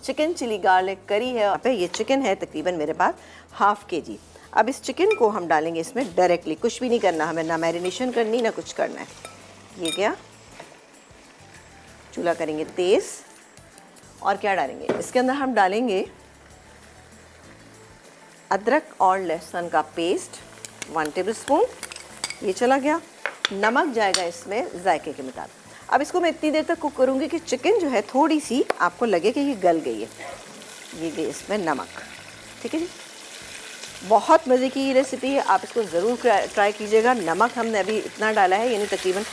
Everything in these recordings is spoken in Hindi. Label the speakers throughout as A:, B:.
A: चिकन चिली गार्लिक करी है। यहाँ पे ये चिकन है तकरीबन मेरे पास ½ kg। अब इस चिकन को हम डालेंगे इसमें डायरेक्टली, कुछ भी नहीं करना हमें, ना मैरिनेशन करनी ना कुछ करना है। ये क्या, चूल्हा करेंगे तेज़ और क्या डालेंगे इसके अंदर, हम डालेंगे अदरक और लहसुन का पेस्ट 1 टेबलस्पून, ये चला गया। नमक जाएगा इसमें जायके के मुताबिक। अब इसको मैं इतनी देर तक कुक करूँगी कि चिकन जो है थोड़ी सी आपको लगे कि ये गल गई है। ये गई इसमें नमक, ठीक है जी। बहुत मज़े की रेसिपी है, आप इसको ज़रूर ट्राई कीजिएगा। नमक हमने अभी इतना डाला है, यानी तकरीबन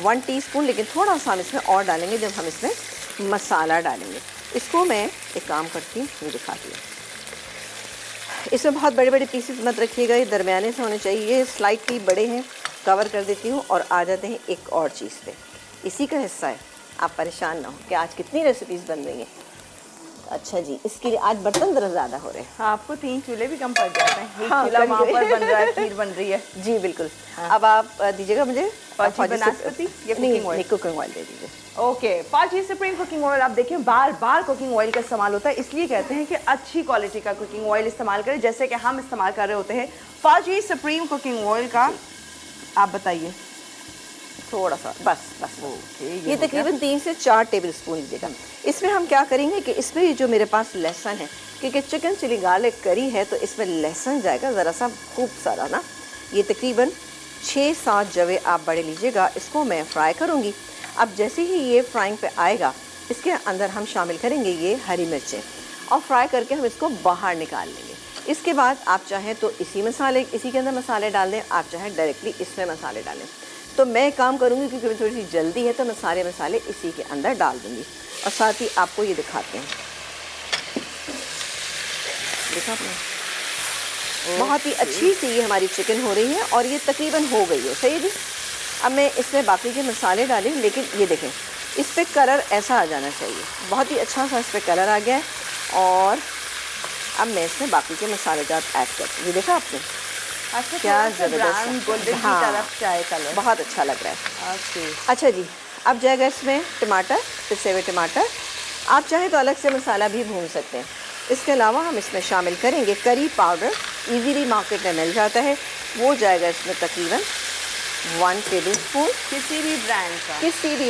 A: 1 टीस्पून, लेकिन थोड़ा सा हम इसमें और डालेंगे जब हम इसमें मसाला डालेंगे। इसको मैं एक काम करती हूँ, ये दिखाती हूँ। इसमें बहुत बड़े बड़े पीसेस मत रखिएगा, ये दरमियाने से होने चाहिए, ये स्लाइटली बड़े हैं। कवर कर देती हूँ और आ जाते हैं एक और चीज़ पे, इसी का हिस्सा है। आप परेशान ना हो कि आज कितनी रेसिपीज़ बन रही हैं। अच्छा जी, इसके लिए आज बर्तन ज़रा ज़्यादा हो रहे हैं।
B: हाँ, आपको 3 चूल्हे भी कम पड़ जाते हैं। एक
A: हाँ,
B: चूल्हा वहाँ पर बन रहा है, खीर बन रही है।
A: जी बिल्कुल।
B: हाँ।
A: अब आप दीजिएगा मुझे
B: बनास्पति या कुकिंग ऑयल?
A: कुकिंग ऑयल दे दीजिए।
B: ओके, फाजी सुप्रीम कुकिंग ऑयल। आप देखिए बार बार कुकिंग ऑयल का इस्तेमाल होता है, इसलिए कहते हैं कि अच्छी क्वालिटी का कुकिंग ऑयल इस्तेमाल करें, जैसे कि हम इस्तेमाल कर रहे होते हैं फाजी सुप्रीम कुकिंग ऑयल का। आप बताइए।
A: थोड़ा सा बस बस।
B: ओके,
A: ये तकरीबन 3 से 4 टेबलस्पून लीजिएगा। इसमें हम क्या करेंगे कि इसमें ये जो मेरे पास लहसुन है, क्योंकि चिकन चिली गार्लिक करी है तो इसमें लहसुन जाएगा ज़रा सा खूब सारा ना। ये तकरीबन 6-7 जवे आप बड़े लीजिएगा। इसको मैं फ्राई करूँगी। अब जैसे ही ये फ्राइंग पे आएगा, इसके अंदर हम शामिल करेंगे ये हरी मिर्चें और फ्राई करके हम इसको बाहर निकाल लेंगे। इसके बाद आप चाहें तो इसी के अंदर मसाले डाल दें, आप चाहें डायरेक्टली इसमें मसाले डालें। तो मैं काम करूँगी क्योंकि मुझे थोड़ी सी जल्दी है, तो मैं सारे मसाले इसी के अंदर डाल दूँगी। और साथ ही आपको ये दिखाते हैं, देखा आपने, बहुत ही अच्छी सी ये हमारी चिकन हो रही है और ये तकरीबन हो गई है। सही है जी। अब मैं इसमें बाकी के मसाले डालें, लेकिन ये देखें इस पर कलर ऐसा आ जाना चाहिए। बहुत ही अच्छा सा इस पर कलर आ गया है। और अब मैं इसमें बाकी के मसाले जात ऐड करती हूँ। ये देखा आपने,
B: अच्छा,
A: क्या ज़बरदस्त,
B: गोल्डन की तरफ चाय कलर,
A: बहुत अच्छा लग रहा है।
B: ओके,
A: अच्छा जी, अब जाएगा इसमें टमाटर, पिसे हुए टमाटर। आप चाहें तो अलग से मसाला भी भून सकते हैं। इसके अलावा हम इसमें शामिल करेंगे करी पाउडर, इजीली मार्केट में मिल जाता है, वो जाएगा इसमें तकरीबन 1 टेबलस्पून,
B: किसी भी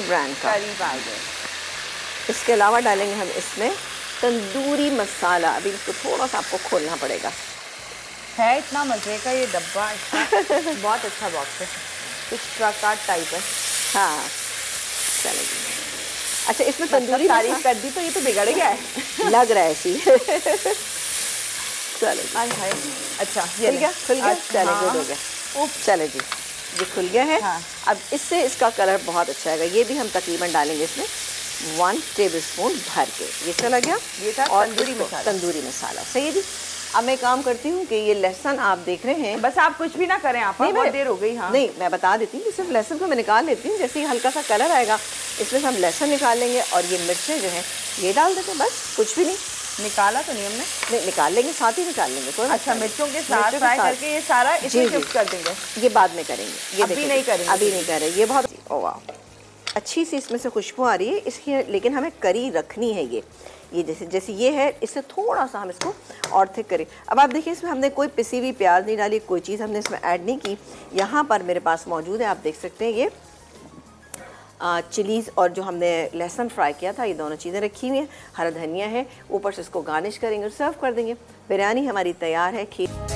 B: ब्रांड का
A: करी पाउडर। इसके अलावा डालेंगे हम इसमें तंदूरी मसाला। अभी इसको थोड़ा सा आपको खोलना पड़ेगा।
B: है इतना मज़े का ये डब्बा, बहुत अच्छा बॉक्स है, कुछ ट्रक टाइप है।
A: हाँ चलेगी। अच्छा, इसमें तंदूरी
B: तारीफ कर दी तो ये तो बिगड़ गया है।
A: लग रहा है ऐसी। चलेगी।
B: अच्छा,
A: खुल गया, खुल गया। चले,
B: हाँ।
A: गुड हो गया। चले जी, ये खुल गया है।
B: हाँ।
A: अब इससे इसका कलर बहुत अच्छा आएगा। ये भी हम तकरीबन डालेंगे इसमें 1 टेबलस्पून भर के। ये चला गया।
B: ये था
A: और
B: तंदूरी
A: मसाला। सही है जी। अब मैं काम करती हूँ कि ये लहसुन आप देख रहे हैं,
B: बस आप कुछ भी ना करें, आप बहुत देर हो गई। हाँ,
A: नहीं, मैं बता देती हूँ कि सिर्फ लहसुन को मैं निकाल लेती हूँ। जैसे ही हल्का सा कलर आएगा, इसमें से हम लहसुन निकाल लेंगे और ये मिर्चें जो हैं ये डाल देते हैं। बस, कुछ भी नहीं।
B: निकाला तो नहीं हमने?
A: नहीं, निकाल लेंगे, साथ ही निकाल लेंगे। कोई
B: अच्छा, मिर्चों के साथ फ्राई करके ये सारा इसमें शिफ्ट कर देंगे?
A: ये बाद में करेंगे। ये
B: अभी नहीं करेंगे?
A: अभी नहीं कर रहे। ये बहुत, ओ वाह, अच्छी सी इसमें से खुशबू आ रही है इसकी, लेकिन हमें करी रखनी है। ये जैसे ये है, इससे थोड़ा सा हम इसको और थिक करें। अब आप देखिए, इसमें हमने कोई पिसी हुई प्याज नहीं डाली, कोई चीज़ हमने इसमें ऐड नहीं की। यहाँ पर मेरे पास मौजूद है, आप देख सकते हैं, ये चिलीज़ और जो हमने लहसुन फ्राई किया था, ये दोनों चीज़ें रखी हुई हैं। हरा धनिया है, ऊपर से इसको गार्निश करेंगे और सर्व कर देंगे। बिरयानी हमारी तैयार है। खीर